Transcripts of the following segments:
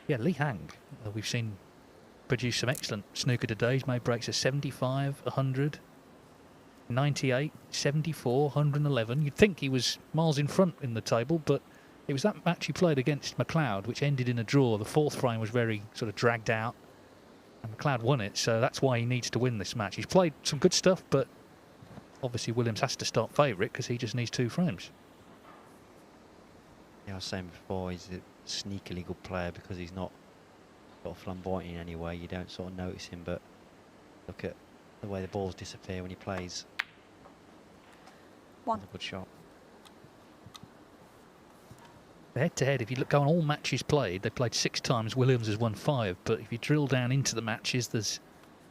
Yeah, Li Hang, we've seen produce some excellent snooker today. He's made breaks of 75, 100, 98, 74, 111. You'd think he was miles in front in the table, but it was that match he played against McLeod, which ended in a draw. The fourth frame was very sort of dragged out, and McLeod won it, so that's why he needs to win this match. He's played some good stuff, but obviously Williams has to start favourite because he just needs 2 frames. Yeah, I was saying before, he's a sneakily good player because he's not sort of flamboyant in any way. You don't sort of notice him, but look at the way the balls disappear when he plays. One. That's a good shot. Head-to-head, if you look on all matches played, they played 6 times, Williams has won 5, but if you drill down into the matches, there's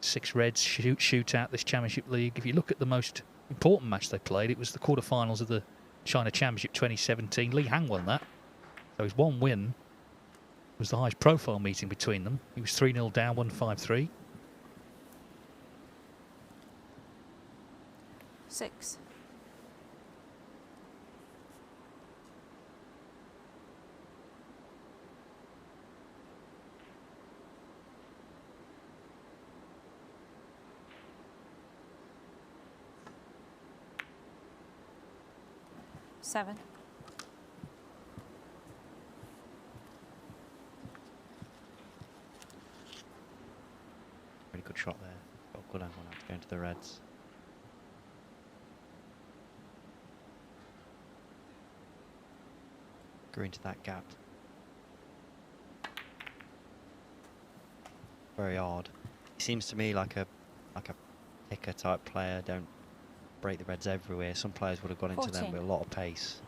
6 reds, shootout, this Championship League. If you look at the most important match they played, it was the quarterfinals of the China Championship 2017. Li Hang won that. So his one win was the highest profile meeting between them. He was 3-0 down, 1-5-3. 6. Seven. Really good shot there. Got a good angle now to go into the reds. Go into that gap. Very hard. He seems to me like a picker type player. Don't break the reds everywhere. Some players would have gone into them 14. with a lot of pace.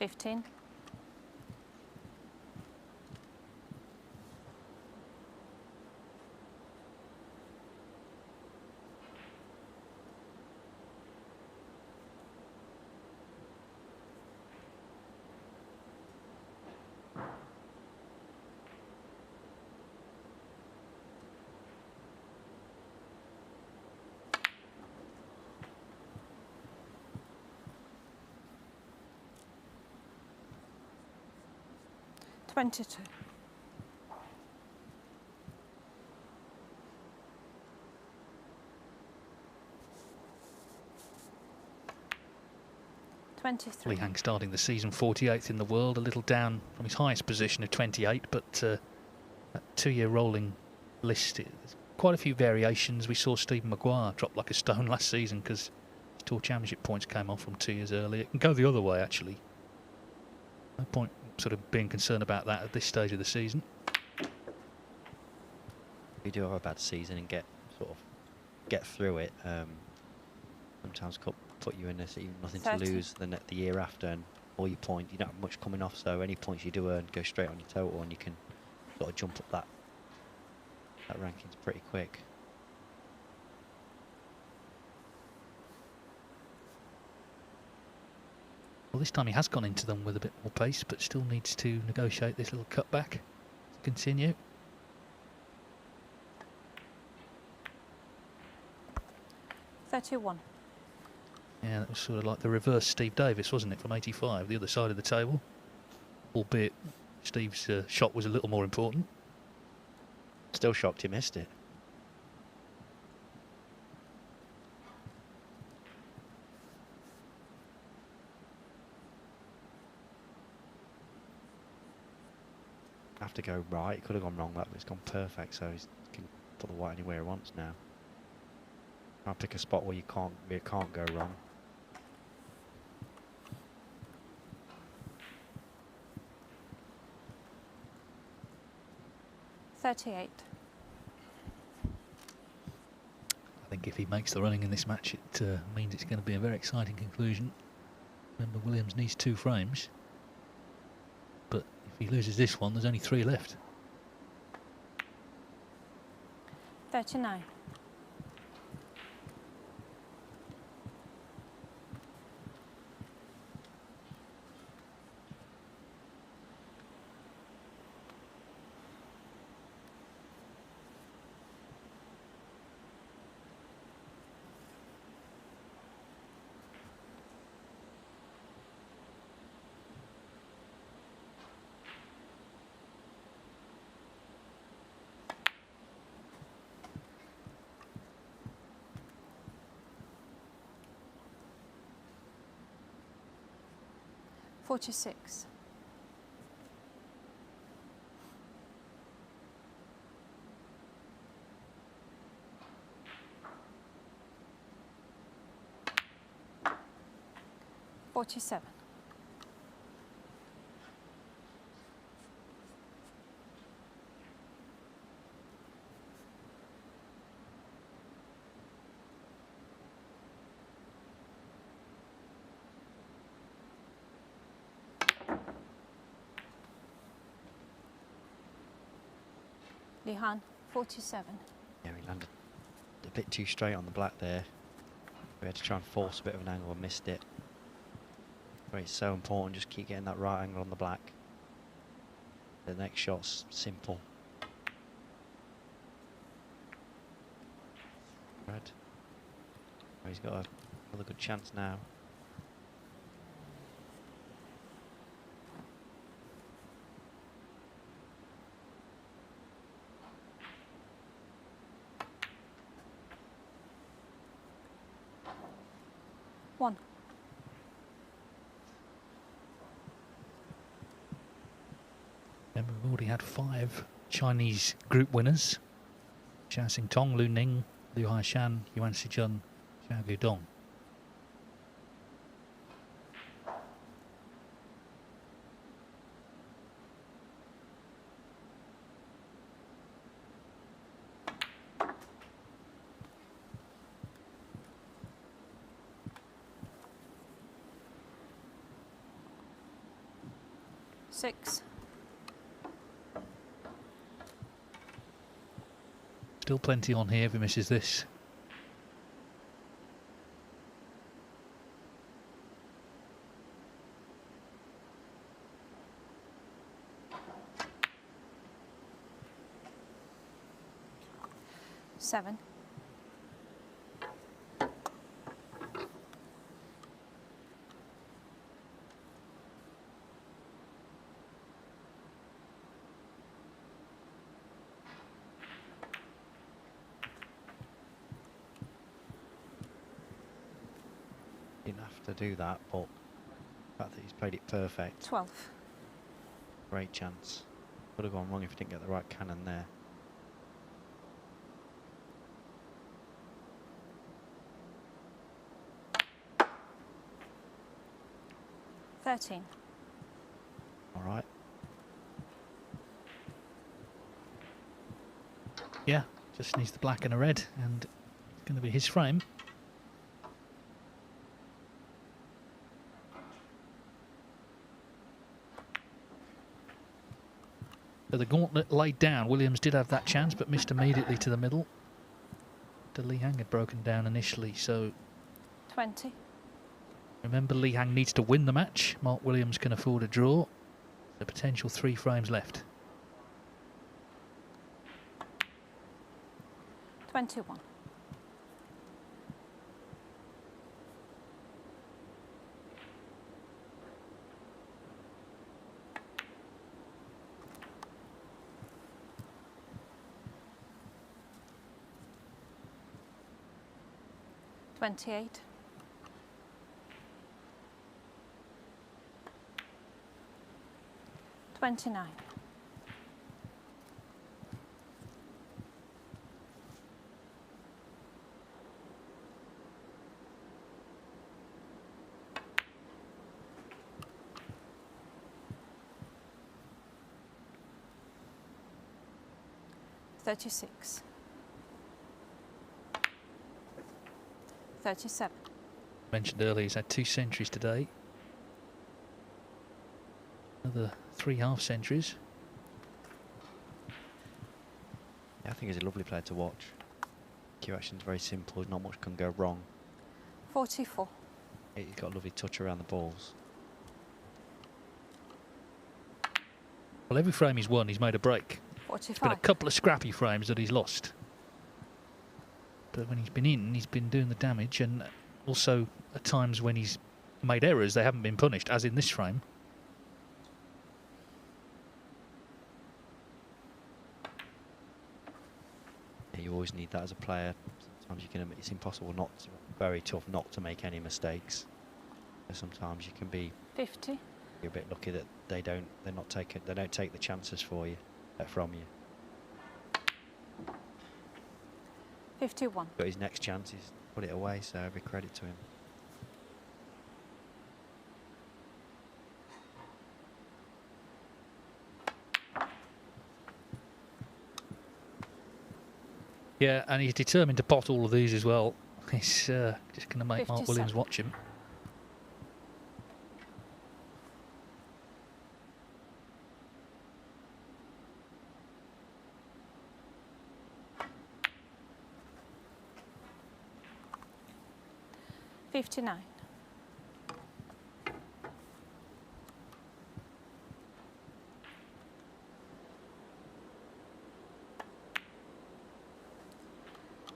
$15. $22. Li Hang starting the season 48th in the world, a little down from his highest position of 28, but that 2-year rolling list, quite a few variations. We saw Stephen Maguire drop like a stone last season because his Tour Championship points came off from 2 years earlier. It can go the other way, actually. No point sort of being concerned about that at this stage of the season. If you do have a bad season and get through it, sometimes could put you in this even nothing 30. to lose the year after, and all your points, you don't have much coming off, so any points you do earn go straight on your total, and you can sort of jump up that rankings pretty quick. Well, this time he has gone into them with a bit more pace, but still needs to negotiate this little cutback to continue. $31. Yeah, that was sort of like the reverse Steve Davis, wasn't it, from 85, the other side of the table. Albeit Steve's shot was a little more important. Still shocked he missed it. Have to go right. It could have gone wrong, but it's gone perfect, so he can put the white anywhere he wants now. I'll pick a spot where it can't go wrong. $38. I think if he makes the running in this match, it means it's going to be a very exciting conclusion. Remember, Williams needs 2 frames. But if he loses this one, there's only 3 left. 39. 46. $47. Lihan, 47. Yeah, we landed a bit too straight on the black there. We had to try and force a bit of an angle and missed it. But it's so important, just keep getting that right angle on the black. The next shot's simple. Red. Oh, he's got another good chance now. One. Then we've already had 5 Chinese group winners. Xiao Xingtong, Lu Ning, Liu Haishan, Yuan Sijun, Xiao Gudong. Six. Still plenty on here if he misses this. Seven. Didn't have to do that, but the fact that he's played it perfect, 12. great chance. Would have gone wrong if he didn't get the right cannon there. $13. All right. Yeah, just needs the black and a red, and it's going to be his frame. So the gauntlet laid down. Williams did have that chance, but missed immediately to the middle. Li Hang had broken down initially, so 20. remember Li Hang needs to win the match. Mark Williams can afford a draw. The potential 3 frames left. 21. $28. 29. $36. 37. Mentioned earlier, he's had 2 centuries today. Another 3 half centuries. Yeah, I think he's a lovely player to watch. Cue action's very simple, not much can go wrong. 44. He's got a lovely touch around the balls. Well, every frame he's won, he's made a break. There's been a 45. couple of scrappy frames that he's lost. But when he's been in, he's been doing the damage, and also at times when he's made errors, they haven't been punished, as in this frame. Yeah, you always need that as a player. Sometimes you can. It's impossible not to, very tough not to make any mistakes. Sometimes you can be 50. You're a bit lucky that they don't take the chances for you from you. 51. But his next chance, he's put it away, so every credit to him. Yeah, and he's determined to pot all of these as well. He's just going to make Mark 57. Williams watch him. $59.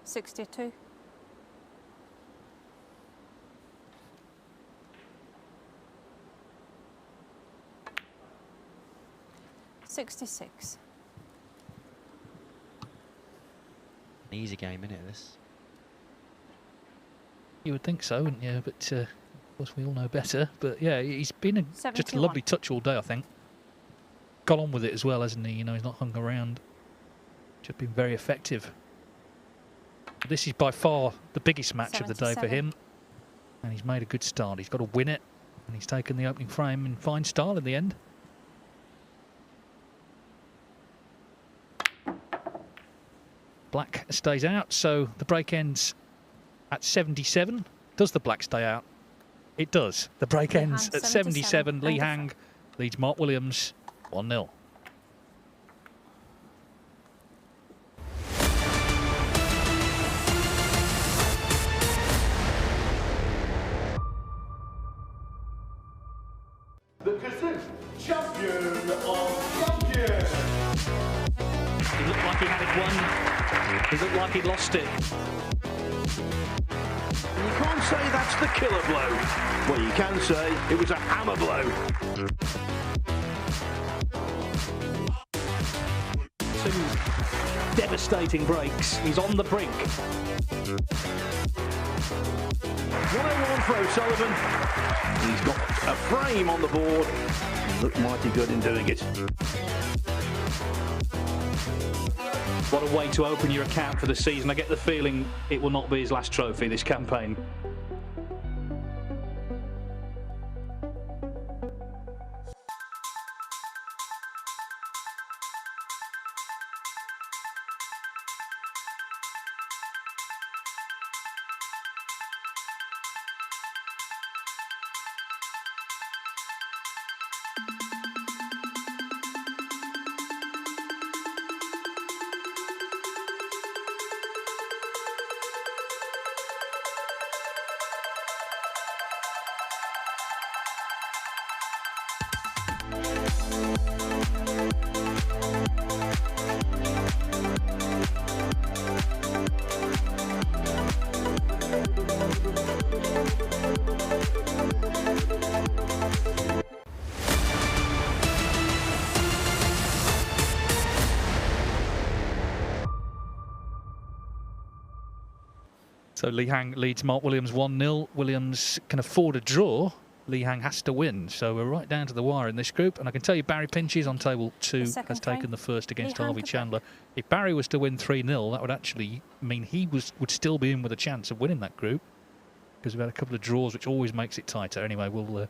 62. 66. An easy game, innit, this? You would think so, wouldn't you? But of course we all know better. But yeah, he's been just a 71. lovely touch all day, I think. Got on with it as well, hasn't he? You know, he's not hung around. Just been very effective. This is by far the biggest match of the day for 77. him. And he's made a good start. He's got to win it. And he's taken the opening frame in fine style in the end. Black stays out, so the break ends at 77. Does the black stay out? It does. The break Lee ends Hang, at 77. Lee and a Hang leads Mark Williams 1-0. The Kazoo, champion of champions. He looked like he had it won. He looked like he'd lost it. You can't say that's the killer blow. Well, you can say it was a hammer blow. Two devastating breaks. He's on the brink. 101 for O'Sullivan. He's got a frame on the board. He looked mighty good in doing it. What a way to open your account for the season. I get the feeling it will not be his last trophy this campaign. So Lee Hang leads Mark Williams 1-0. Williams can afford a draw. Lee Hang has to win. So we're right down to the wire in this group. And I can tell you Barry Pinches on table 2 The second has taken frame. the first against Lee Hang Harvey to break. Chandler. If Barry was to win 3-0, that would actually mean he would still be in with a chance of winning that group. Because we've had a couple of draws, which always makes it tighter. Anyway, we'll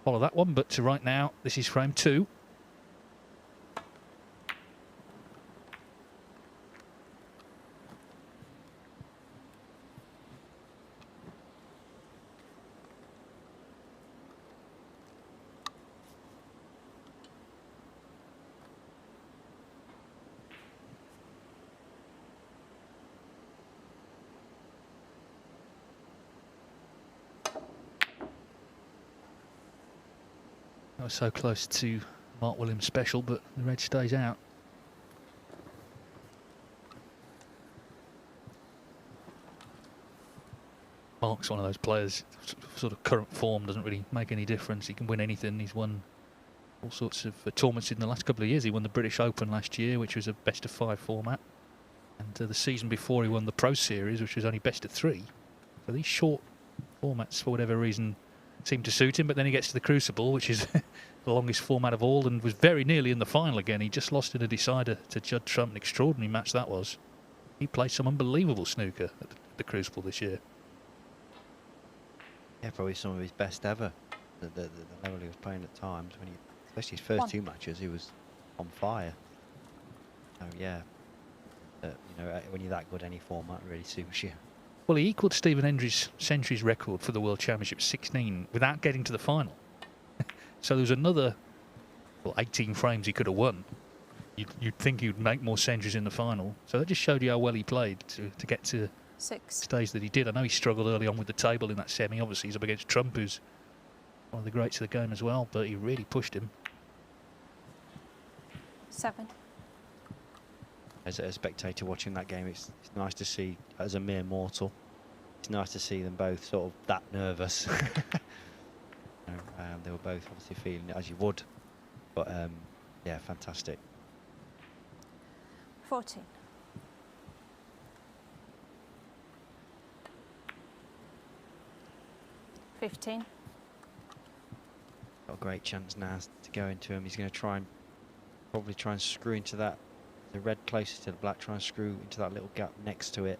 follow that one. But right now, this is frame 2. That was so close to Mark Williams' special, but the red stays out. Mark's one of those players, sort of current form doesn't really make any difference. He can win anything. He's won all sorts of tournaments in the last couple of years. He won the British Open last year, which was a best-of-5 format. And the season before, he won the Pro Series, which was only best-of-3. So these short formats, for whatever reason, seemed to suit him, but then he gets to the Crucible, which is the longest format of all, and was very nearly in the final again. He just lost in a decider to Judd Trump. An extraordinary match that was. He played some unbelievable snooker at the Crucible this year. Yeah, probably some of his best ever. The level he was playing at times, when he, especially his first 2 matches, he was on fire. So yeah, you know, when you're that good, any format really suits you. Well, he equalled Stephen Hendry's centuries record for the World Championship 16 without getting to the final. So there was another 18 frames he could have won. You'd think he would make more centuries in the final. So that just showed you how well he played to get to 6. stage that he did. I know he struggled early on with the table in that semi. Obviously, he's up against Trump, who's one of the greats of the game as well, but he really pushed him. 7. As a spectator watching that game, it's nice to see, as a mere mortal, it's nice to see them both sort of that nervous. You know, they were both obviously feeling it as you would, but yeah, fantastic. 14. 15. Got a great chance now to go into him. He's going to probably try and screw into that. The red closest to the black, try and screw into that little gap next to it.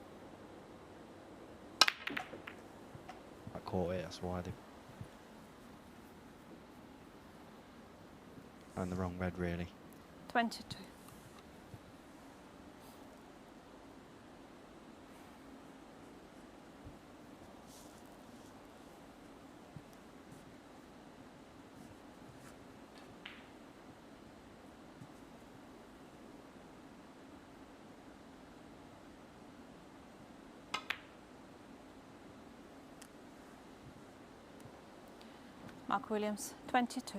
I caught it, that's why they... And the wrong red, really. 22. Mark Williams, 22.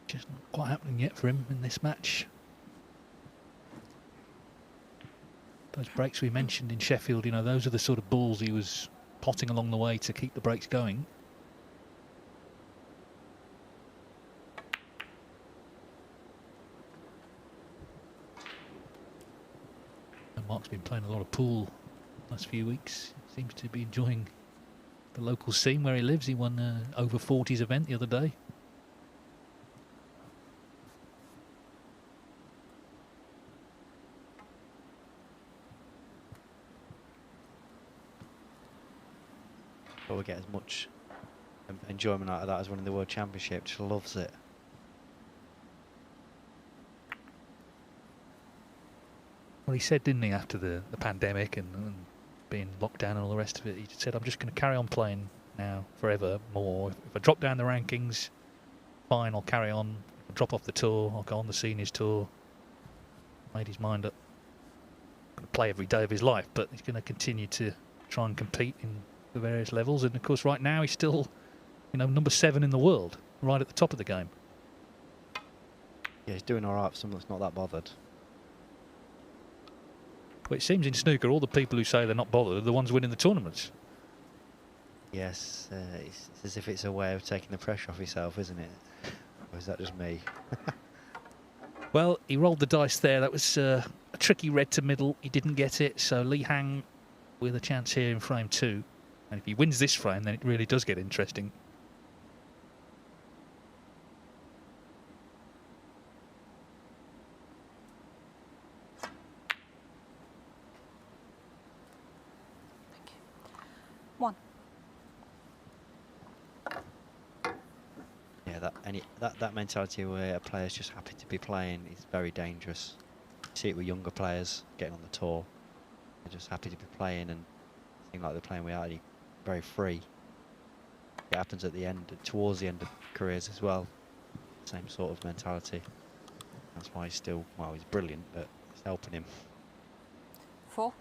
Just not quite happening yet for him in this match. Those breaks we mentioned in Sheffield, you know, those are the sort of balls he was potting along the way to keep the breaks going. And Mark's been playing a lot of pool last few weeks. Seems to be enjoying the local scene where he lives. He won an over 40s event the other day. Probably get as much enjoyment out of that as winning the World Championship. Just loves it. Well, he said, didn't he, after the pandemic and being locked down and all the rest of it, he said, I'm just going to carry on playing now forever more. If I drop down the rankings, fine, I'll carry on. If I drop off the tour, I'll go on the seniors tour. Made his mind up. Going to play every day of his life, but he's going to continue to try and compete in the various levels. And of course, right now he's still, you know, number 7 in the world, right at the top of the game. Yeah, he's doing all right for someone that's not that bothered. But it seems in snooker, all the people who say they're not bothered are the ones winning the tournaments. Yes, it's as if it's a way of taking the pressure off yourself, isn't it? Or is that just me? Well, he rolled the dice there. That was a tricky red to middle. He didn't get it, so Li Hang with a chance here in frame 2. And if he wins this frame, then it really does get interesting. Thank you. 1. Yeah, that mentality where a player's just happy to be playing is very dangerous. You see it with younger players getting on the tour. They're just happy to be playing and seem like they're playing without any, very free. It happens at the end, towards the end of careers as well. Same sort of mentality. That's why he's still, well, he's brilliant, but it's helping him. 4.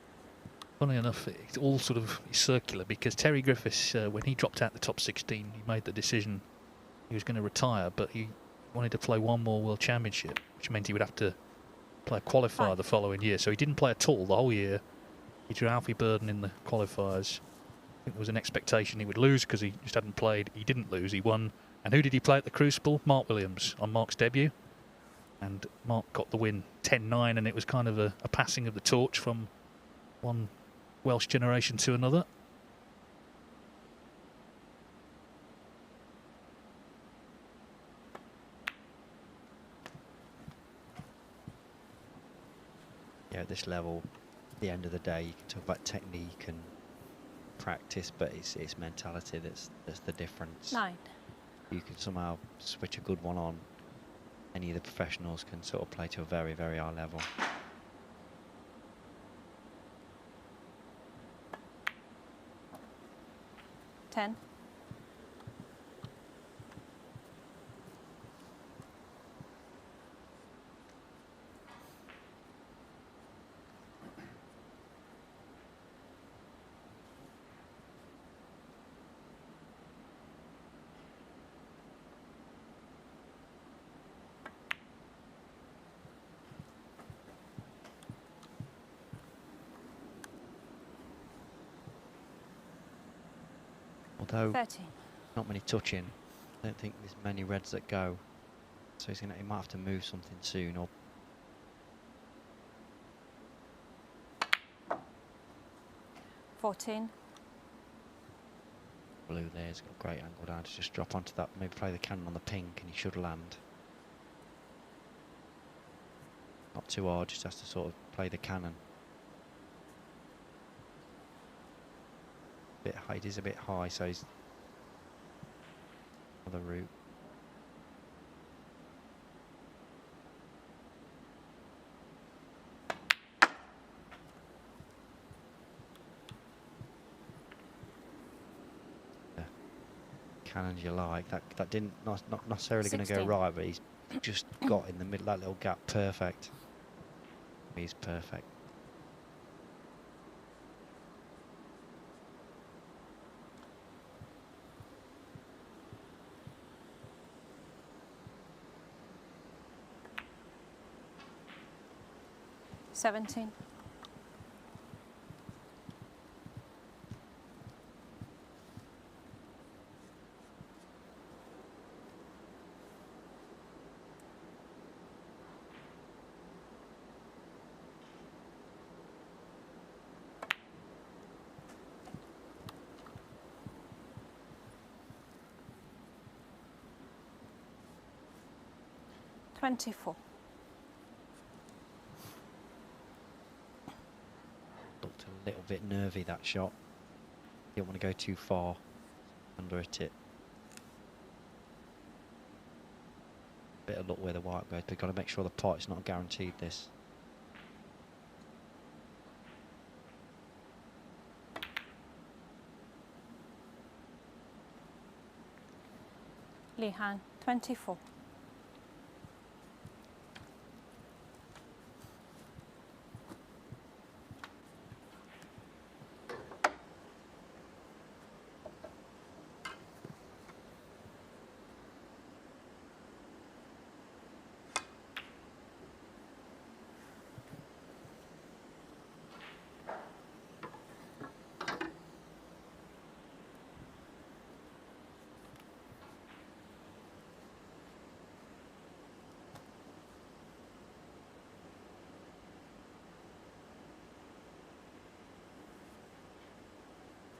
Funny enough, it's all sort of circular because Terry Griffiths, when he dropped out the top 16, he made the decision he was going to retire, but he wanted to play one more World Championship, which meant he would have to play a qualifier the following year. So he didn't play at all the whole year. He drew Alfie Burden in the qualifiers. I think there was an expectation he would lose because he just hadn't played. He didn't lose, he won. And who did he play at the Crucible? Mark Williams on Mark's debut. And Mark got the win 10-9, and it was kind of a passing of the torch from one Welsh generation to another. at this level, at the end of the day, you can talk about technique and practice, but it's mentality that's the difference. 9. You can somehow switch a good one on. Any of the professionals can sort of play to a very, very high level. Ten. Although 13. not many touching, I don't think there's many reds that go. So he might have to move something soon, or 14. blue there's got a great angle down to just drop onto that, maybe play the cannon on the pink, and he should land. Not too hard, just has to sort of play the cannon. Bit high, it is a bit high, so he's another route. Cannons you like, that didn't not necessarily going to go 16. right, but he's just got in the middle, that little gap, perfect. He's perfect. Seventeen. $24. Looked a little bit nervy, that shot. Didn't want to go too far. Underhit it. Bit of luck where the white goes, but got to make sure the pot's not guaranteed this. Lee Han, 24.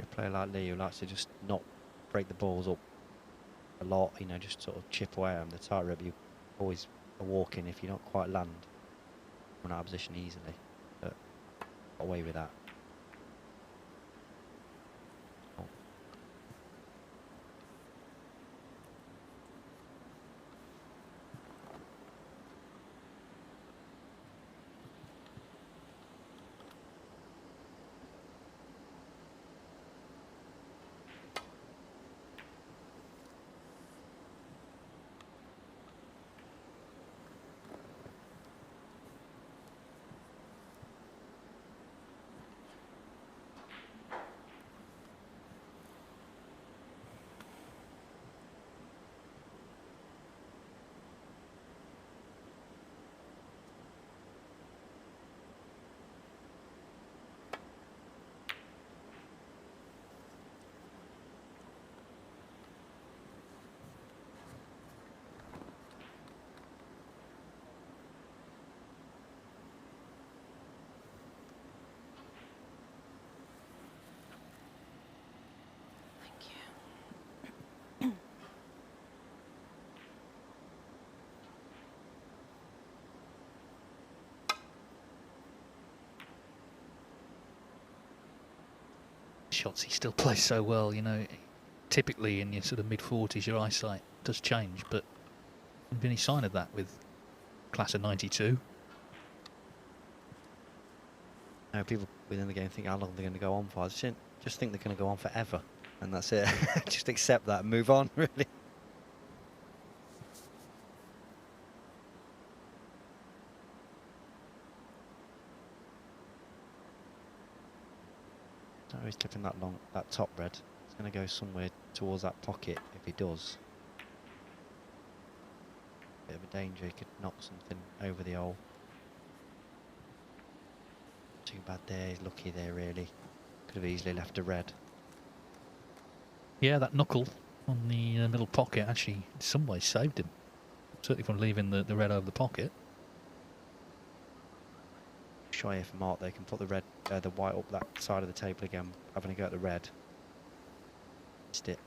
A player like Lee who likes to just not break the balls up a lot, you know, just sort of chip away at them. The tightrope, you always are walking if you don't quite land. Run out of position easily, but got away with that. Oh. shots he still plays so well. You know, typically in your sort of mid-40s, your eyesight does change, but there's been any sign of that with class of 92. Now, people within the game think how long they're going to go on for. I just think they're going to go on forever, and that's it. Just accept that and move on, really. So he's tipping that top red. It's going to go somewhere towards that pocket if he does. Bit of a danger, he could knock something over the hole. Too bad there, he's lucky there really. Could have easily left a red. Yeah, that knuckle on the middle pocket actually in some ways saved him. Certainly from leaving the red over the pocket. Shy if Mark, they can put the white up that side of the table again, having a go at the red. Missed it.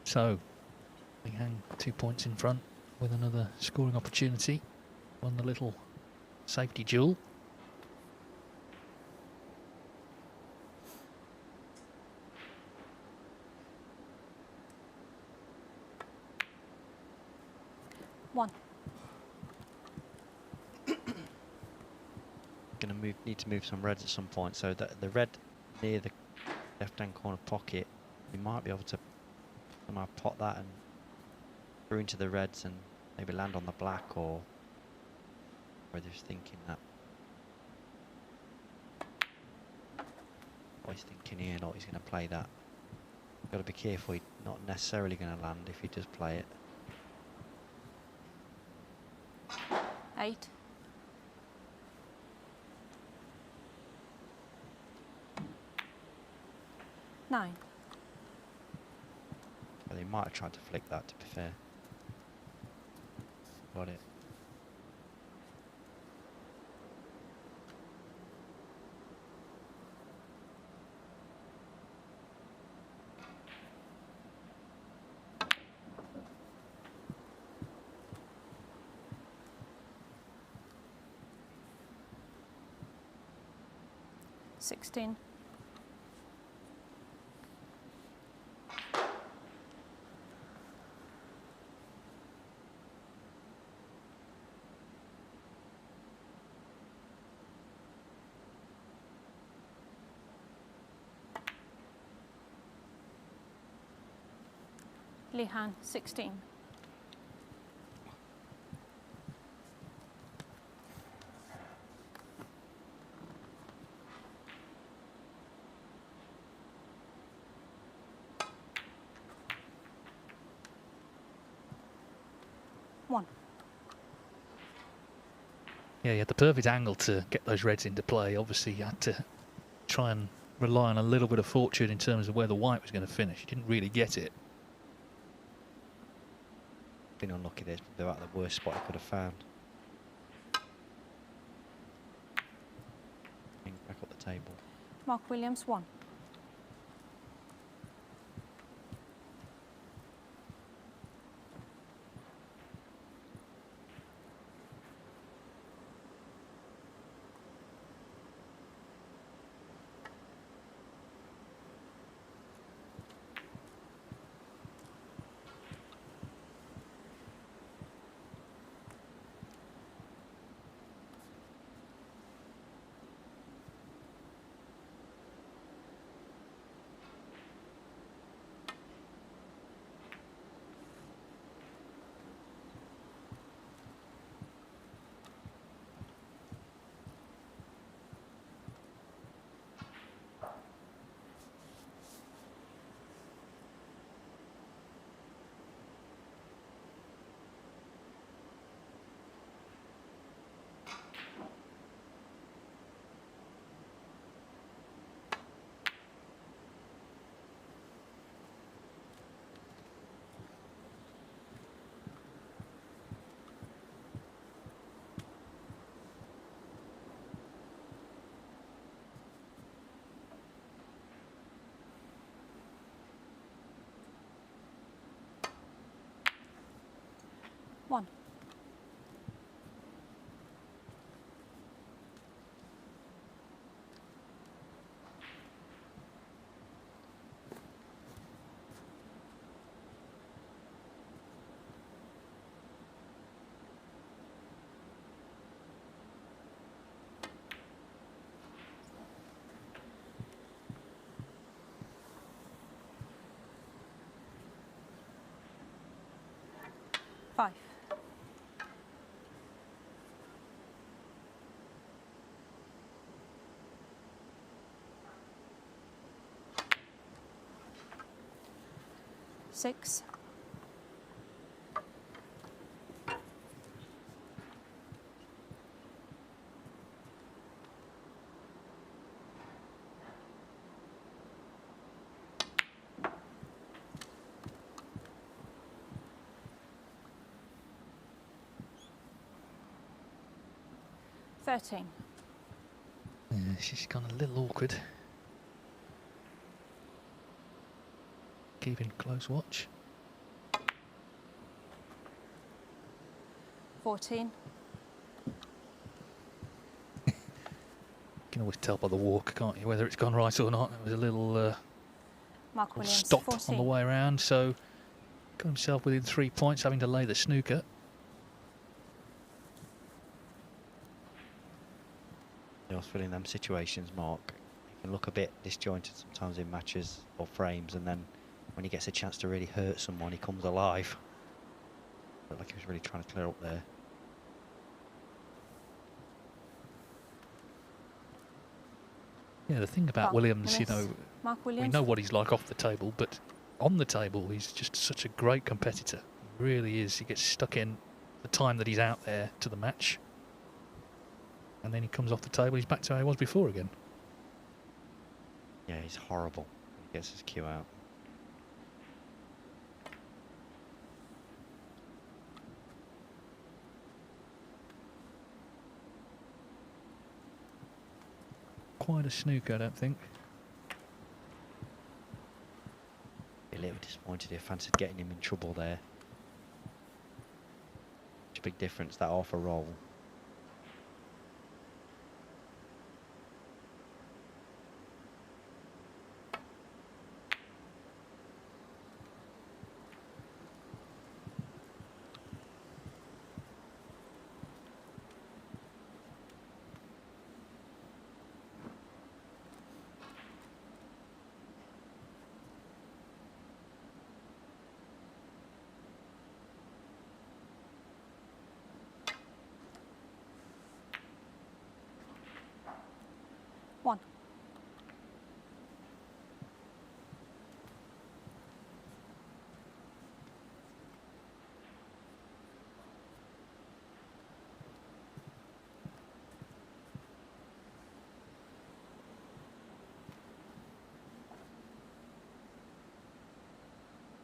So, we hang 2 points in front with another scoring opportunity. Won the little safety duel. One. Need to move some reds at some point, so that the red near the left-hand corner pocket, we might be able to somehow pot that and through into the reds and maybe land on the black, or whether he's thinking that. Or he's thinking here, not he's going to play that. Got to be careful, he's not necessarily going to land if he does play it. 8. Nine. Well, he might have tried to flick that, to be fair. Got it. Sixteen. Lihan, 16. One. Yeah, he had the perfect angle to get those reds into play. Obviously, you had to try and rely on a little bit of fortune in terms of where the white was going to finish. He didn't really get it. Been unlucky there, they're at the worst spot I could have found. Back up the table. Mark Williams, 1. 1. Five. Six. Thirteen. Yeah, she's gone a little awkward. Keeping close watch. 14. You can always tell by the walk, can't you, whether it's gone right or not. It was a little Mark Williams. stop 14. on the way around, so got himself within 3 points, having to lay the snooker. You know, filling them situations, Mark, he can look a bit disjointed sometimes in matches or frames, and then when he gets a chance to really hurt someone, he comes alive. Looked like he was really trying to clear up there. Yeah, the thing about Mark Williams, you Williams. know, Mark we Williams. know what he's like off the table, but on the table, he's just such a great competitor. He really is. He gets stuck in the time that he's out there to the match. And then he comes off the table, he's back to how he was before again. Yeah, he's horrible. He gets his cue out. Quite a snooker, I don't think. Be a little disappointed if fancied getting him in trouble there. Such a big difference, that off a roll. One.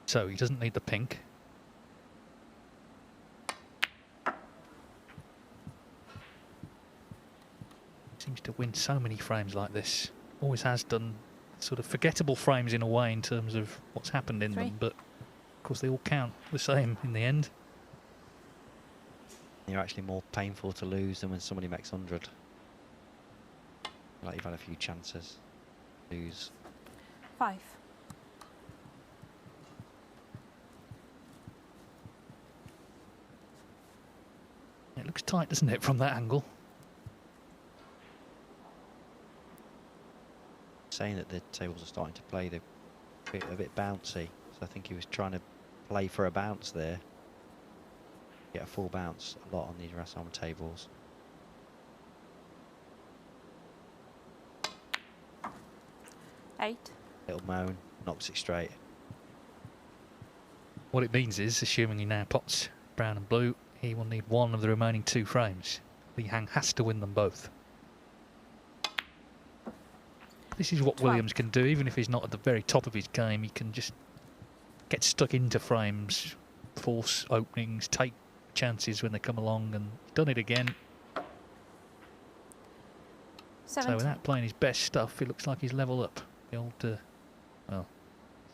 So he doesn't need the pink. Seems to win so many frames like this. Always has done sort of forgettable frames in a way in terms of what's happened in 3. them, but of course they all count the same in the end. They're actually more painful to lose than when somebody makes 100. Like you've had a few chances. Lose. 5. It looks tight, doesn't it, from that angle? Saying that the tables are starting to play a bit bouncy, so I think he was trying to play for a bounce there. Get a full bounce a lot on these Rassam tables. Eight. Little moan, knocks it straight. What it means is, assuming he now pots brown and blue, he will need one of the remaining 2 frames. Li Hang has to win them both. This is what 12. Williams can do, even if he's not at the very top of his game. He can just get stuck into frames, force openings, take chances when they come along, and he's done it again. 17. So without playing his best stuff, it looks like he's level up. The old, well,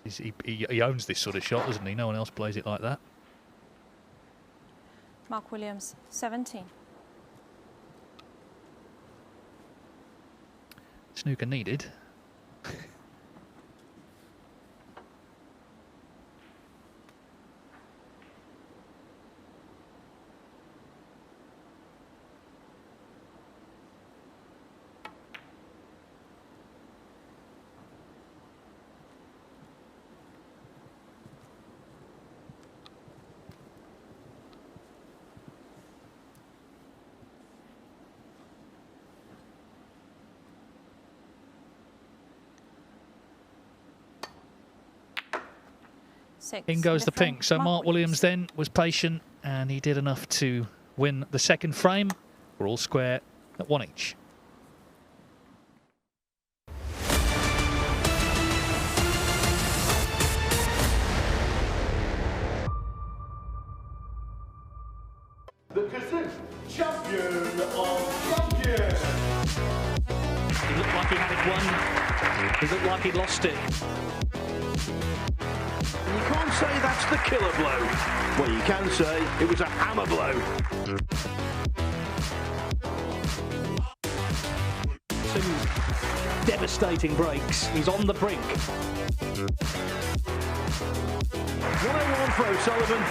he owns this sort of shot, doesn't he? No one else plays it like that. Mark Williams, 17. Snooker needed. In goes the pink. So Mark Williams then was patient and he did enough to win the second frame. We're all square at 1 each. The Kazoo, champion of champions. He looked like he had it won. He looked like he lost it. You can't say that's the killer blow. Well, you can say it was a hammer blow. Two devastating breaks. He's on the brink. 101 for O'Sullivan.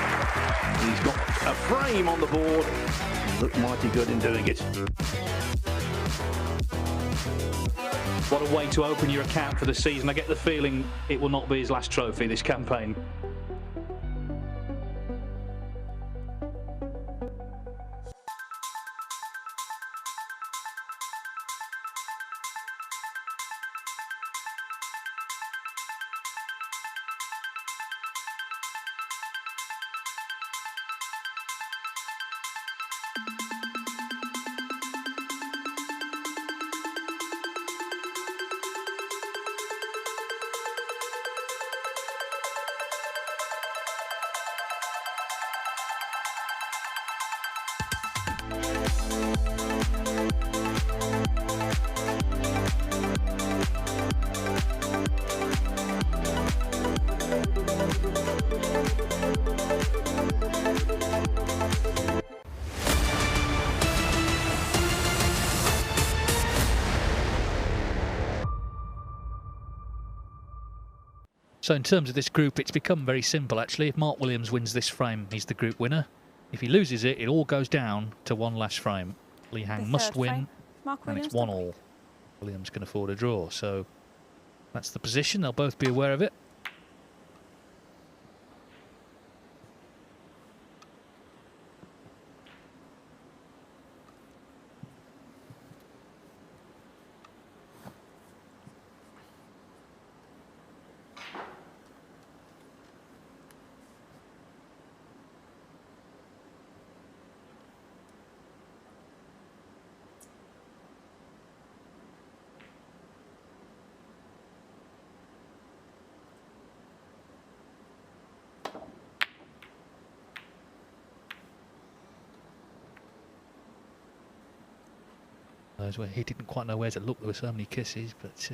He's got a frame on the board. He looked mighty good in doing it. What a way to open your account for the season. I get the feeling it will not be his last trophy this campaign. So in terms of this group, it's become very simple actually. If Mark Williams wins this frame, he's the group winner. If he loses it, it all goes down to one last frame. Li Hang must win, and it's 1-1. Williams can afford a draw, so that's the position. They'll both be aware of it. Where he didn't quite know where to look. There were so many kisses, but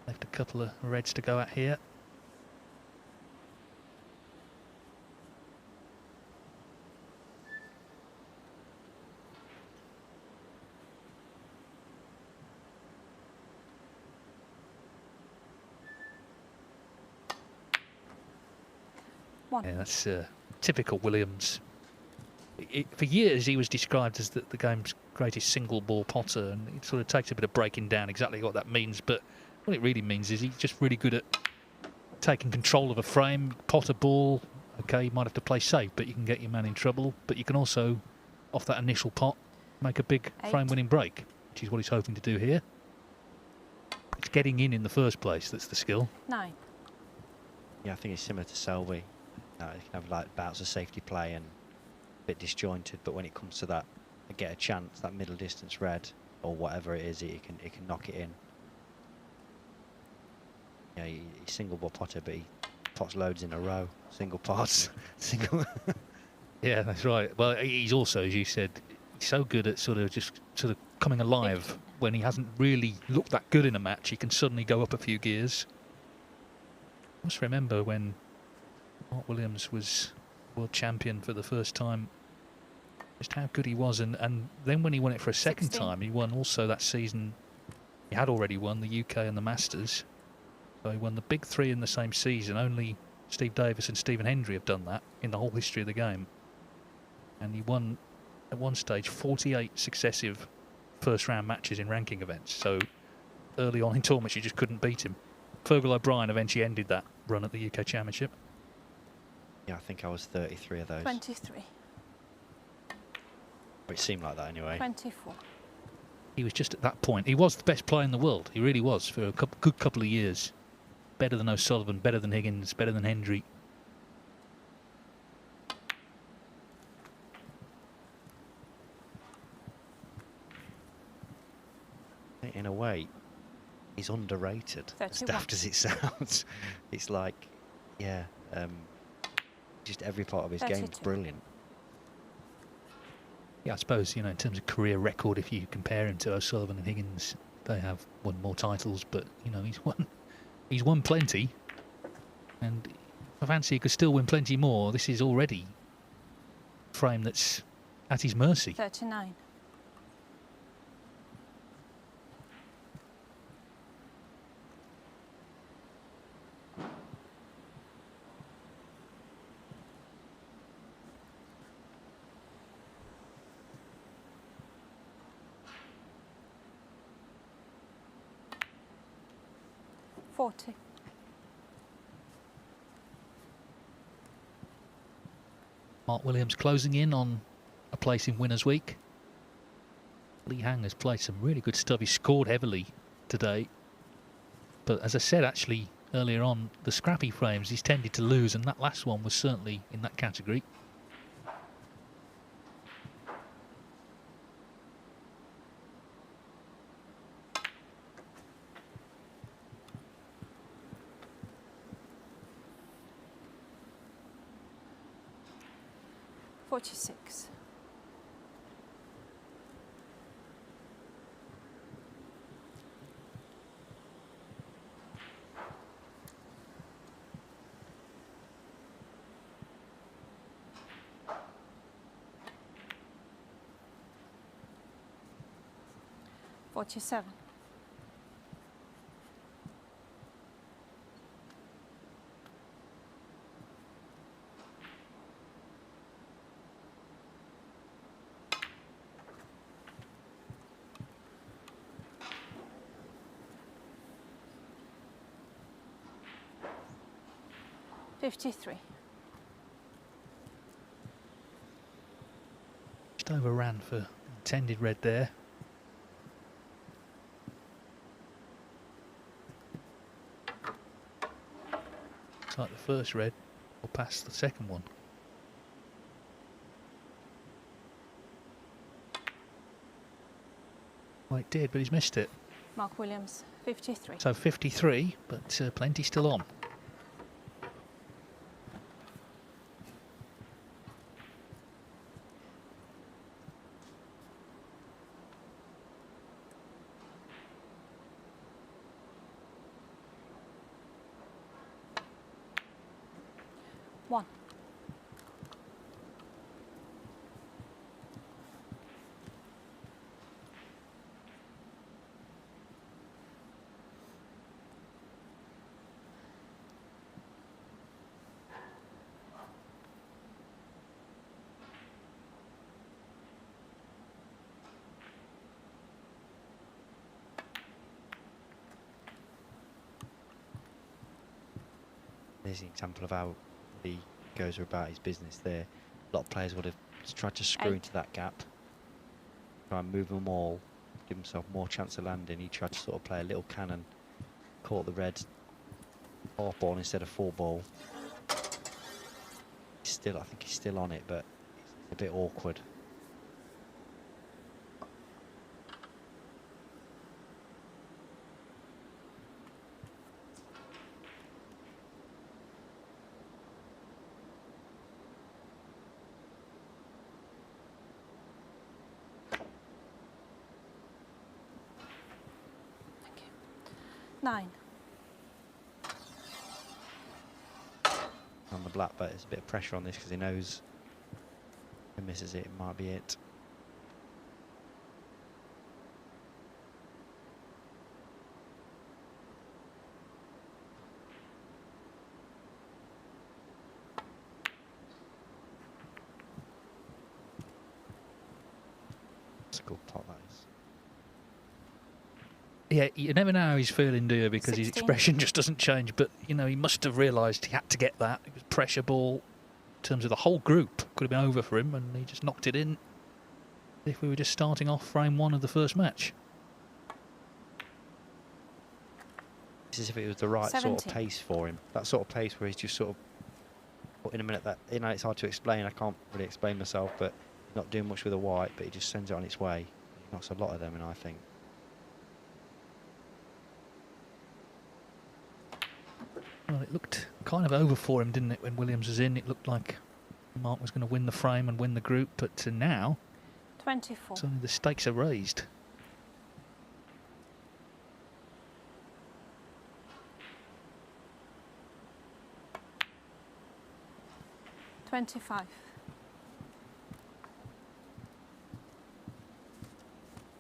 left a couple of reds to go at here. Yeah, that's typical Williams. For years he was described as the game's greatest single ball potter, and it sort of takes a bit of breaking down exactly what that means, but what it really means is he's just really good at taking control of a frame, pot a ball. Okay, you might have to play safe, but you can get your man in trouble, but you can also, off that initial pot, make a big frame winning break, which is what he's hoping to do here. It's getting in the first place that's the skill. 9. Yeah, I think it's similar to Selby. You can have like bouts of safety play and a bit disjointed, but when it comes to that, get a chance, that middle distance red or whatever it is, it can knock it in. Yeah, he's single ball potter, but he pots loads in a row, single pots, single. Yeah, that's right. Well, he's also, as you said, he's so good at sort of coming alive when he hasn't really looked that good in a match. He can suddenly go up a few gears. I must remember when Mark Williams was world champion for the first time just how good he was. And then when he won it for a second 16. time, he won also that season. He had already won the UK and the Masters. So he won the big three in the same season. Only Steve Davis and Stephen Hendry have done that in the whole history of the game. And he won, at one stage, 48 successive first-round matches in ranking events. So early on in tournaments, you just couldn't beat him. Fergal O'Brien eventually ended that run at the UK Championship. Yeah, I think I was 33 of those. 23. But it seemed like that anyway. 24. He was just at that point. He was the best player in the world. He really was for a good couple of years. Better than O'Sullivan, better than Higgins, better than Hendry. In a way, he's underrated, as 31. daft as it sounds. It's like, yeah, just every part of his game's 32. brilliant. Yeah, I suppose, you know, in terms of career record, if you compare him to O'Sullivan and Higgins, they have won more titles, but, you know, he's won plenty. And I fancy he could still win plenty more. This is already a frame that's at his mercy. 39. $40. Mark Williams closing in on a place in Winners' Week. Lee Hang has played some really good stuff. He scored heavily today. But as I said, actually, earlier on, the scrappy frames he's tended to lose, and that last one was certainly in that category. $46. $47. $53. Just overran for intended red there. Looks like the first red will pass the second one. Well, it did, but he's missed it. Mark Williams, 53. So 53, but plenty still on. One. There's an example of how he goes about his business there. A lot of players would have tried to screw 8. into that gap, try and move them all, give himself more chance of landing. He tried to sort of play a little cannon, caught the red half ball instead of full ball. Still, I think he's still on it, but it's a bit awkward. Thank you. 9. On the black, but there's a bit of pressure on this because he knows he misses it, it might be it. It's a good pot, that is. Yeah, you never know how he's feeling, do you? Because his 16. expression just doesn't change. But, you know, he must have realised he had to get that. It was pressure ball in terms of the whole group. Could have been over for him, and he just knocked it in if we were just starting off frame 1 of the first match. This is if it was the right 17. sort of pace for him. That sort of pace where he's just sort of put in a minute that, you know, it's hard to explain. I can't really explain myself, but not doing much with a white, but he just sends it on its way. He knocks a lot of them in, I think. Well, it looked kind of over for him, didn't it, when Williams was in? It looked like Mark was going to win the frame and win the group, but now 24. suddenly the stakes are raised. $25.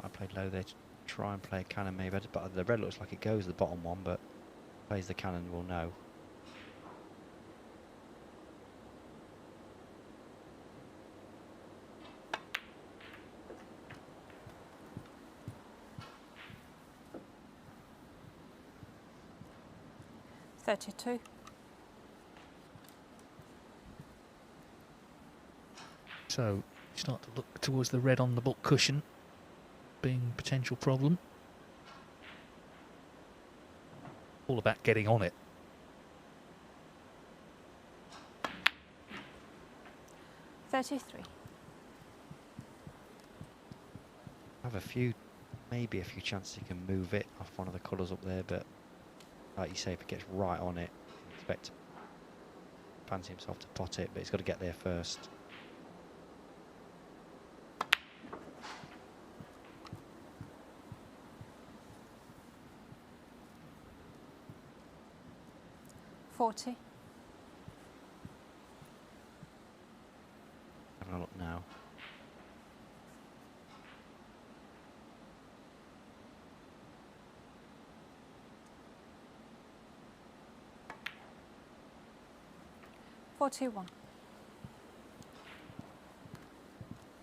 I played low there to try and play a cannon maybe, but the red looks like it goes the bottom one, but plays the cannon will know. $32. So you start to look towards the red on the book cushion being a potential problem. All about getting on it. $33. Have a few, maybe a few chances he can move it off one of the colours up there, but like you say, if it gets right on it, expect to fancy himself to pot it, but he's got to get there first. $40. Having a look now. $41.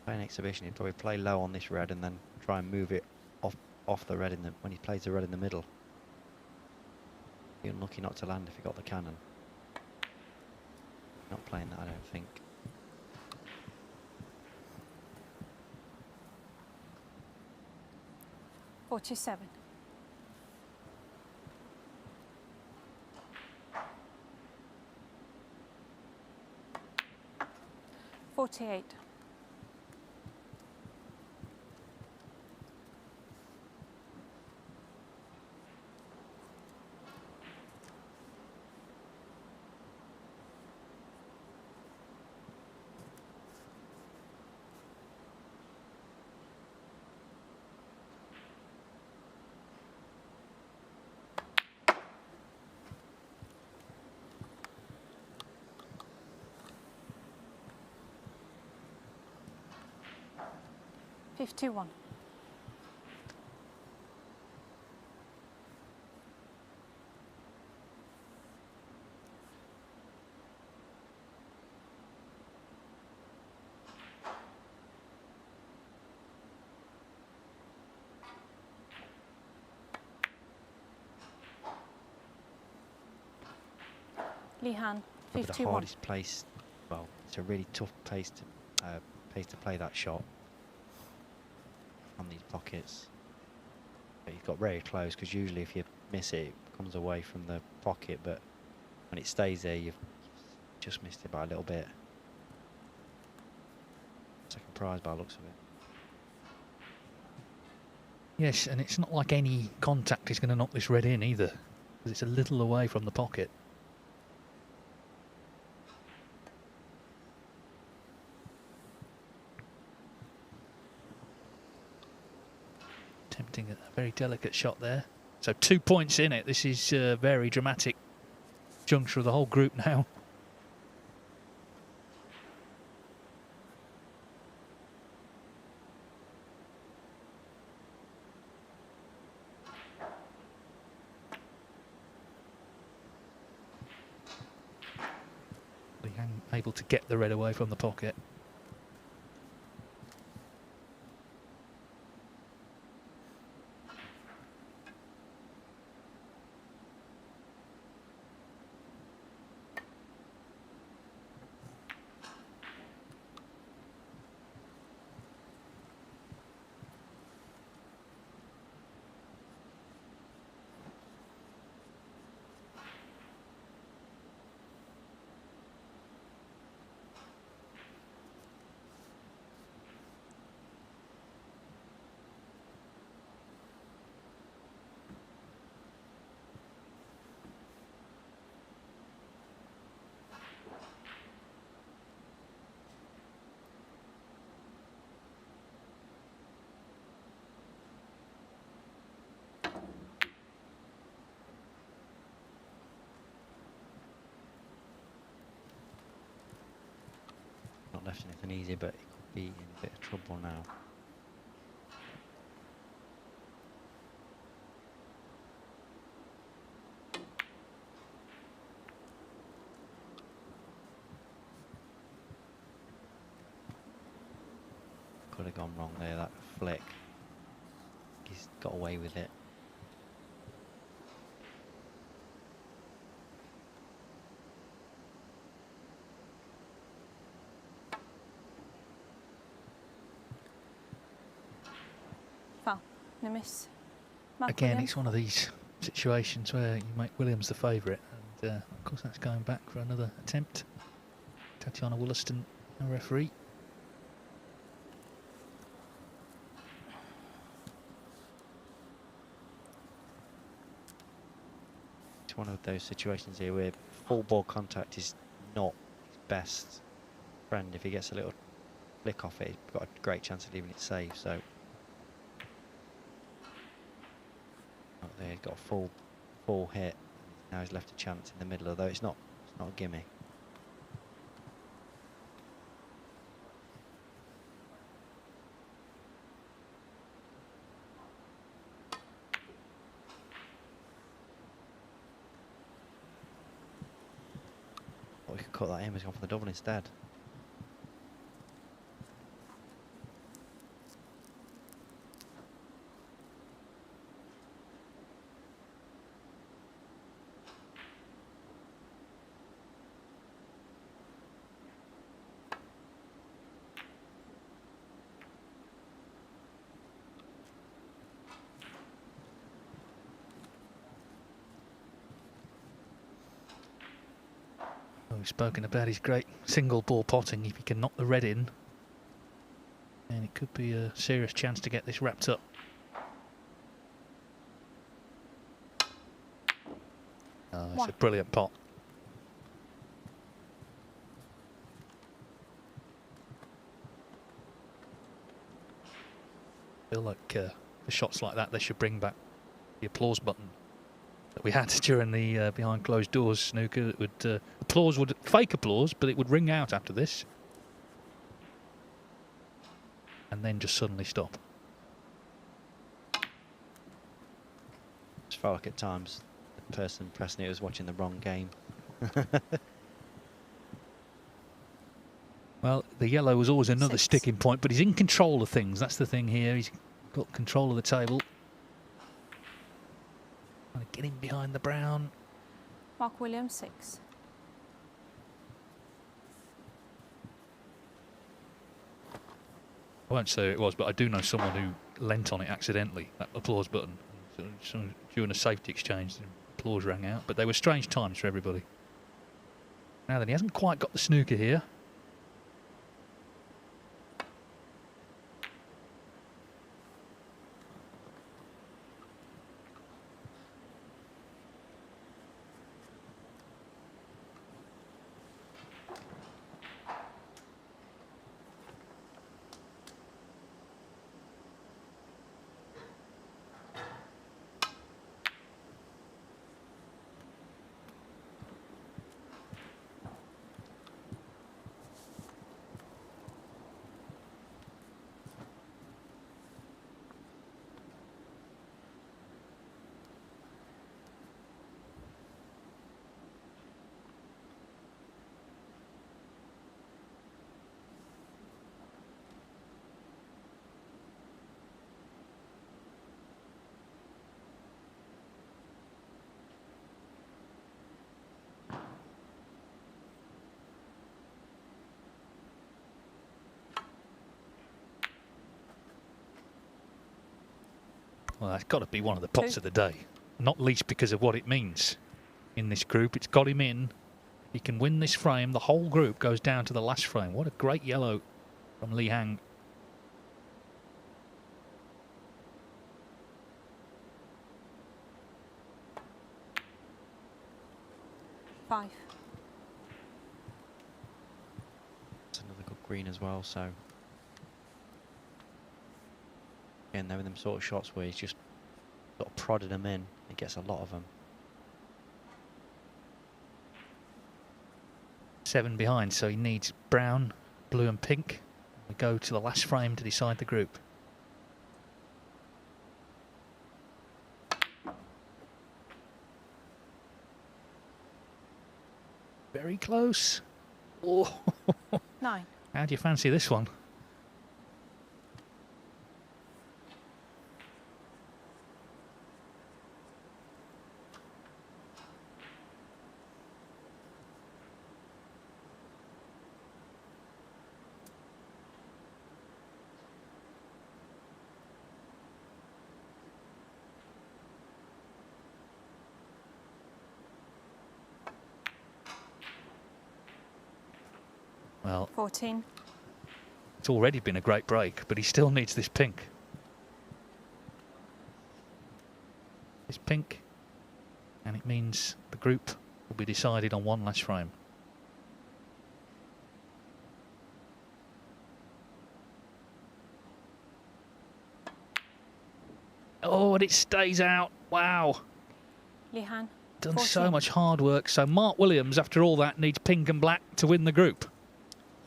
Play an exhibition, he'd probably play low on this red and then try and move it off the red when he plays the red in the middle. Be unlucky not to land if he got the cannon. Not playing that, I don't think. $47. $48. $51. Lihan, Probably the 51. hardest place. Well, it's a really tough place to play that shot on these pockets. But you've got very close, because usually if you miss it, it comes away from the pocket. But when it stays there, you've just missed it by a little bit. Second prize by the looks of it. Yes, and it's not like any contact is going to knock this red in either, because it's a little away from the pocket. Attempting a very delicate shot there. So 2 points in it. This is a very dramatic juncture of the whole group now. able to get the red away from the pocket. Not left anything easy, but it could be in a bit of trouble now. Could have gone wrong there, that flick. He's got away with it. Foul. No miss. Mark Again, Williams. it's one of these situations where you make Williams the favourite, and of course that's going back for another attempt. Tatiana Wollaston, a referee. It's one of those situations here where full ball contact is not his best friend. If he gets a little flick off it, he's got a great chance of leaving it safe. So not there, he's got a full hit. Now he's left a chance in the middle, although it's not a gimme. But we could cut that in, he's gone for the double instead. We've spoken about his great single ball potting. If he can knock the red in, and it could be a serious chance to get this wrapped up. Oh, it's a brilliant pot. I feel like for shots like that, they should bring back the applause button that we had during the behind closed doors snooker. It would applause would fake applause, but it would ring out after this, and then just suddenly stop. Just felt like at times the person pressing it was watching the wrong game. Well, the yellow was always another 6. sticking point, but he's in control of things. That's the thing here. He's got control of the table. Trying to get in behind the brown. Mark Williams 6. I won't say who it was, but I do know someone who lent on it accidentally, that applause button. So during a safety exchange, the applause rang out. But they were strange times for everybody. Now then, he hasn't quite got the snooker here. Well, that's got to be one of the pots 2. of the day, not least because of what it means in this group. It's got him in. He can win this frame. The whole group goes down to the last frame. What a great yellow from Li Hang. Five. It's another good green as well, so. Again, they're in them sort of shots where he's just sort of prodding them in. He gets a lot of them. 7 behind, so he needs brown, blue and pink. We go to the last frame to decide the group. Very close. Oh, 9. how do you fancy this one? Well, 14. it's already been a great break, but he still needs this pink. This pink, and it means the group will be decided on one last frame. Oh, and it stays out. Wow. Li Han. Done 14. so much hard work. So Mark Williams, after all that, needs pink and black to win the group.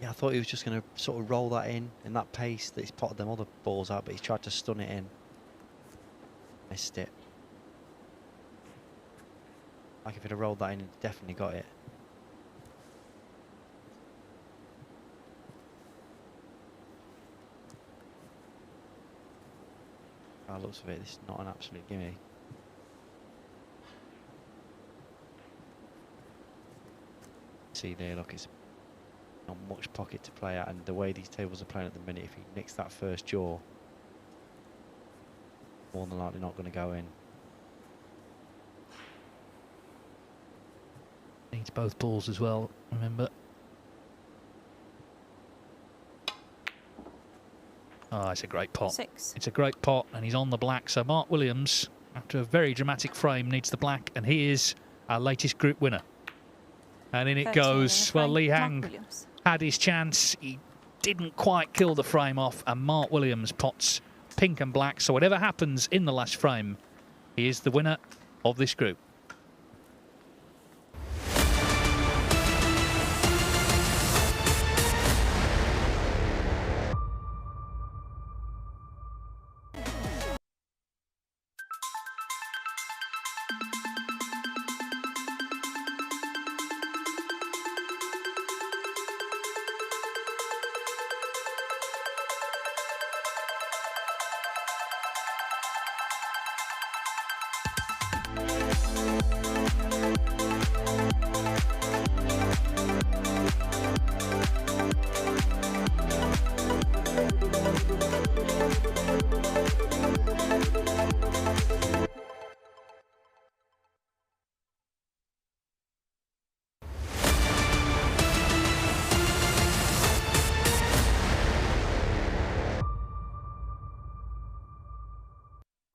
Yeah, I thought he was just going to sort of roll that in that pace that he's potted them other balls out, but he's tried to stun it in. Missed it. Like if he'd have rolled that in, he'd definitely got it. By the looks of it, this is not an absolute gimme. See there, look, it's not much pocket to play at, and the way these tables are playing at the minute, if he nicks that first jaw, more than likely not going to go in. Needs both balls as well, remember. Oh, it's a great pot. 6. It's a great pot, and he's on the black. So Mark Williams, after a very dramatic frame, needs the black, and he is our latest group winner. And in it 13 goes. in the Well, frame. Li Mark Hang Williams. had his chance. He didn't quite kill the frame off, and Mark Williams pots pink and black. So whatever happens in the last frame, he is the winner of this group.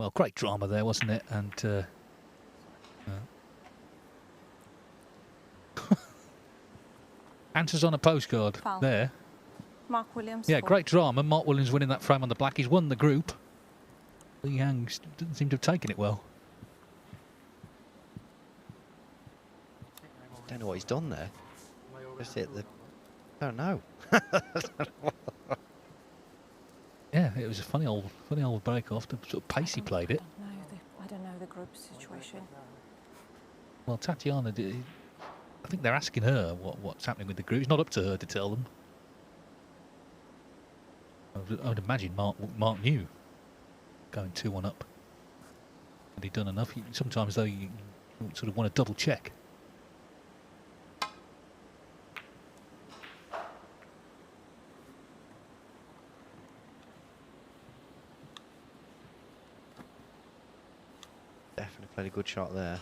Well, great drama there, wasn't it? And answers on a postcard Foul. there. Mark Williams. Yeah, 4. great drama. Mark Williams winning that frame on the black. He's won the group. Li Hang didn't seem to have taken it well. Don't know what he's done there. Just hit the. I don't know. Yeah, it was a funny old break off. The sort of pace he played it. I don't know the group situation. Well, Tatiana, I think they're asking her what's happening with the group. It's not up to her to tell them. I would imagine Mark knew going 2-1 up. Had he done enough? Sometimes, though, you sort of want to double check. Definitely played a good shot there.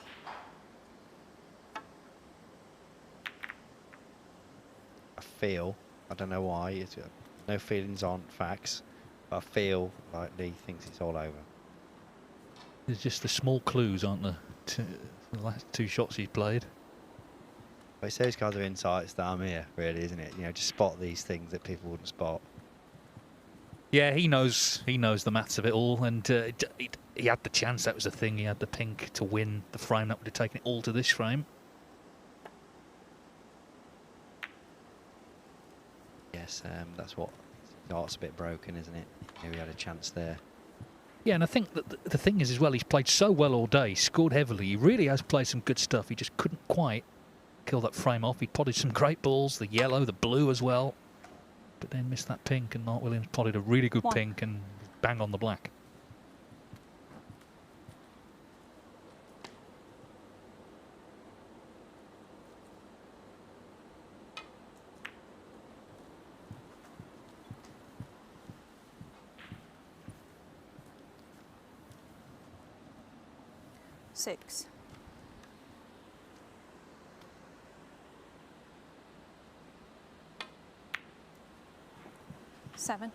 I feel, I don't know why, it's no feelings on facts, but I feel like Lee thinks it's all over. There's just the small clues, aren't there? The last 2 shots he's played. But it's those kinds of insights that I'm here, really, isn't it? You know, just spot these things that people wouldn't spot. Yeah, he knows the maths of it all, and he had the chance. That was the thing. He had the pink to win the frame. That would have taken it all to this frame. Yes, that's what. His heart's a bit broken, isn't it? Here he had a chance there. Yeah, and I think that the thing is as well, he's played so well all day, scored heavily. He really has played some good stuff. He just couldn't quite kill that frame off. He potted some great balls, the yellow, the blue as well, but then missed that pink, and Mark Williams potted a really good pink and bang on the black. Six. Seven.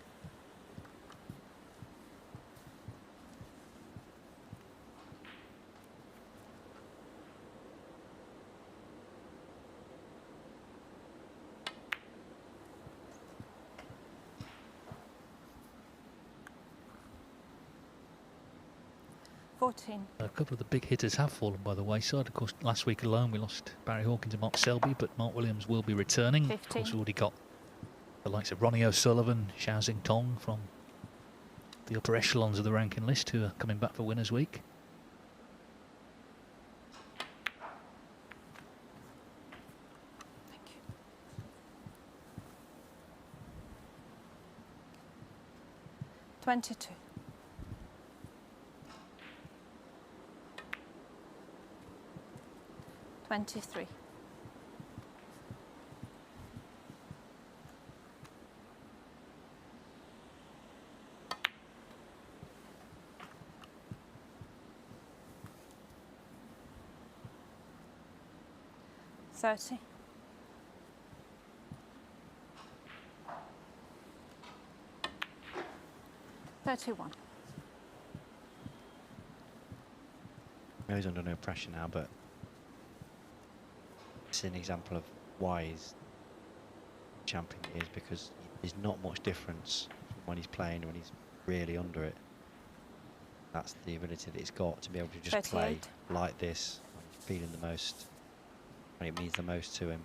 $14. A couple of the big hitters have fallen by the wayside. Of course, last week alone we lost Barry Hawkins and Mark Selby, but Mark Williams will be returning. 15. Of course, we've already got the likes of Ronnie O'Sullivan, Xiao Xing Tong from the upper echelons of the ranking list who are coming back for Winners' Week. Thank you. 22. 23. 30. 31. He's under no pressure now, but it's an example of why he's champion is, because there's not much difference from when he's playing when he's really under it. That's the ability that he's got to be able to just 38. play like this when he's feeling the most, when it means the most to him.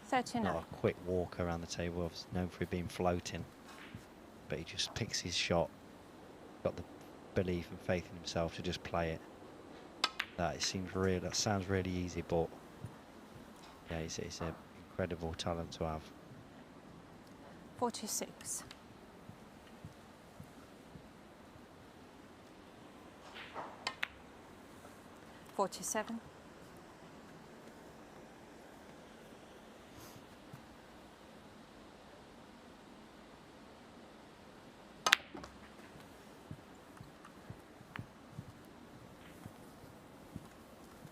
39. Not a quick walk around the table, known for being floating, but he just picks his shot, got the belief and faith in himself to just play it. That sounds really easy, but yeah, it's an incredible talent to have. 46. 47.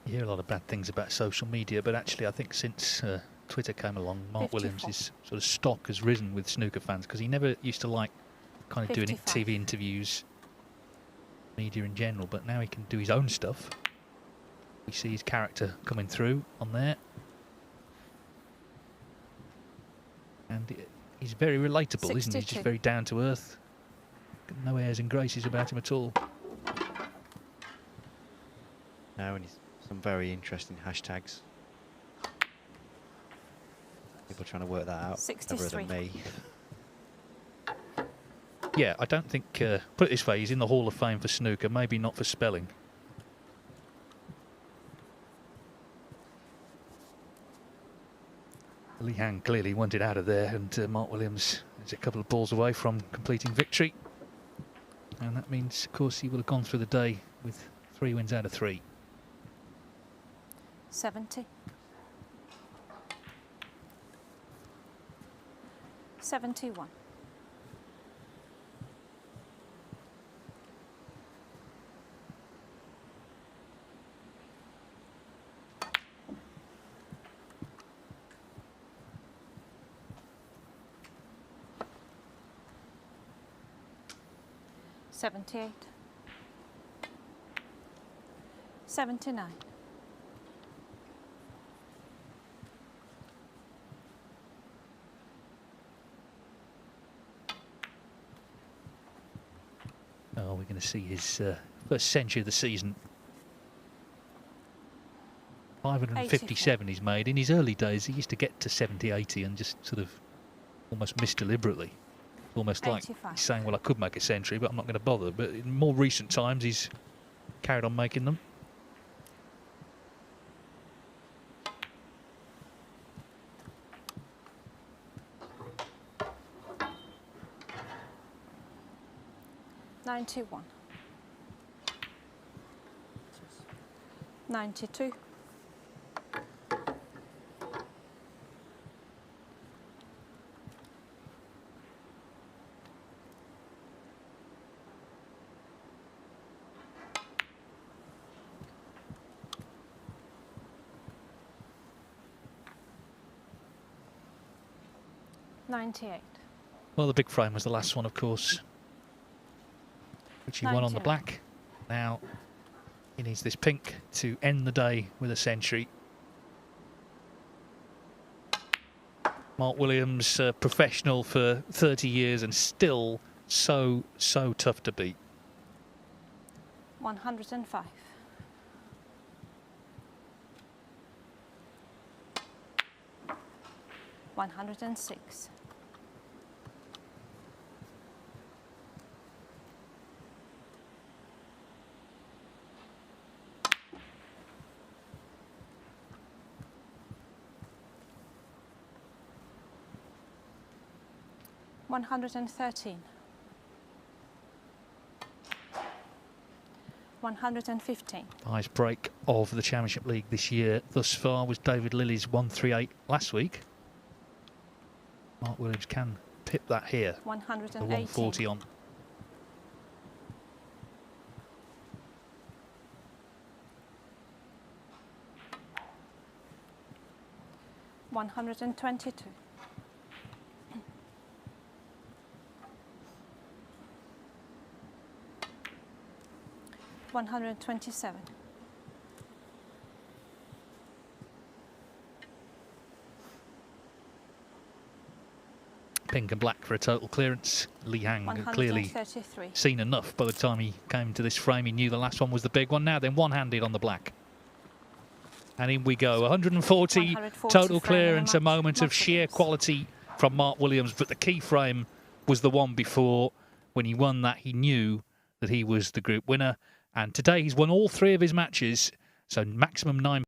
You hear a lot of bad things about social media, but actually I think since Twitter came along, Mark 54. Williams' sort of stock has risen with snooker fans, because he never used to like kind of doing 55. TV interviews, media in general, but now he can do his own stuff. We see his character coming through on there. And he's very relatable, isn't he? He's just 62. very down to earth. Got no airs and graces about him at all. Now, and he's some very interesting hashtags. People trying to work that out. 63. Other than me. Yeah, I don't think, put it this way, he's in the Hall of Fame for snooker, maybe not for spelling. Lee Han clearly wanted out of there, and Mark Williams is a couple of balls away from completing victory. And that means, of course, he will have gone through the day with 3 wins out of 3. 70. 71. 78. 79. 'We're going to see his first century of the season. 557 he's made. In his early days, he used to get to 70, 80 and just sort of almost miss deliberately. Almost like 85. he's saying, well, I could make a century, but I'm not going to bother. But in more recent times, he's carried on making them. $91. 92. 98. Well, the big frame was the last one, of course, which he won on the 99. black. Now he needs this pink to end the day with a century. Mark Williams, professional for 30 years and still so tough to beat. 105. 106. 113. 115. Highest break of the Championship League this year thus far was David Lilly's 138 last week. Mark Williams can pip that here. The 118. 140 on. 122. 127. 'Pink and black for a total clearance. Li Hang clearly 133. seen enough by the time he came to this frame. He knew the last one was the big one. Now then, one-handed on the black. And in we go. 140 140 total frame clearance, a and moment of Mark sheer Williams. quality from Mark Williams. But the key frame was the one before. When he won that, he knew that he was the group winner. And today he's won all three of his matches, so maximum 9